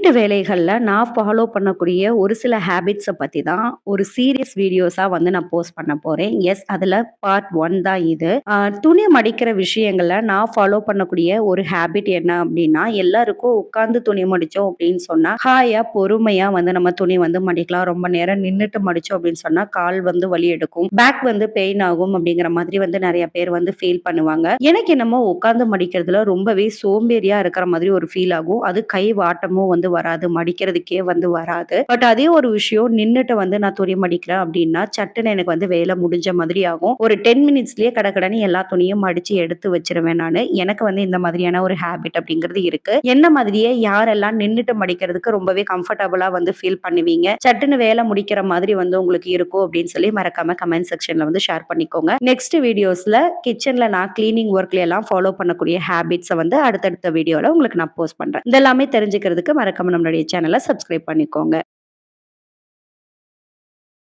வீட்டு வேலைகள்ல நான் ஃபாலோ பண்ணக்கூடிய ஒரு சில ஹேபிட்ஸ பத்தி தான் ஒரு சீரியஸ் வீடியோஸா வந்து நான் போஸ்ட் பண்ண போறேன். எஸ் அதுல பார்ட் 1 தான் இது. துணி மடிக்கிற விஷயங்கள்ல நான் ஃபாலோ பண்ணக்கூடிய ஒரு ஹேபிட் என்ன அப்டின்னா, எல்லாருக்கும் உட்கார்ந்து துணி மடிச்சோம் அப்டின்னு சொன்னா, ஹாயா பொறுமையா வந்து நம்ம துணி வந்து மடிக்கலாம். ரொம்ப நேரம் நின்னுட்டு மடிச்சோம் அப்டின்னு சொன்னா, கால் வந்து வலி எடுக்கும். பேக் வந்து பெயின் ஆகும் அப்டிங்கிற மாதிரி வந்து நெறைய பேர் வந்து ஃபீல் பண்ணுவாங்க. எனக்கு என்னமோ உட்கார்ந்து மடிக்கிறதுல ரொம்பவே சோம்பேறியா இருக்கிற மாதிரி ஒரு ஃபீல் ஆகும். அது கை வாட்டமும் வந்து வராது. மடிக்கிறதுக்கே வந்து வராது. பட் அதே ஒரு விஷயம் நின்னுட்டு வந்து நான் துணி மடிக்கிறேன் அப்டின்னா, சட்டுன்னு எனக்கு வந்து வேலை முடிஞ்ச மாதிரி ஆகும். ஒரு 10 மினிட்ஸ்லயே கடகடன்னு எல்லா துணியும் மடிச்சு எடுத்து வச்சுருவேன் நானு. எனக்கு வந்து இந்த மாதிரியான ஒரு ஹேபிட் அப்டிங்கிறது இருக்கு. என்ன மாதிரியே யாரெல்லாம் நின்னுட்டு மடிக்கிறதுக்கு ரொம்பவே கம்ஃபர்டபுளா வந்து ஃபீல் பண்ணுவீங்க? சட்டுன்னு வேலை முடிக்கிற மாதிரி வந்து உங்களுக்கு இருக்கும் அப்டின்னு சொல்லி மறக்காம கமெண்ட் செக்ஷன்ல வந்து ஷேர் பண்ணிக்கோங்க. நெக்ஸ்ட் வீடியோஸ்ல கிச்சன்ல நான் கிளீனிங் ஒர்க்ல எல்லாம் ஃபாலோ பண்ணக்கூடிய ஹேபிட்ஸ வந்து அடுத்தடுத்த வீடியோல உங்களுக்கு நான் போஸ்ட் பண்றேன். இதெல்லாமே தெரிஞ்சுக்கிறதுக்கு மறக்காம நம்மளுடைய சேனலை சப்ஸ்கிரைப் பண்ணிக்கோங்க.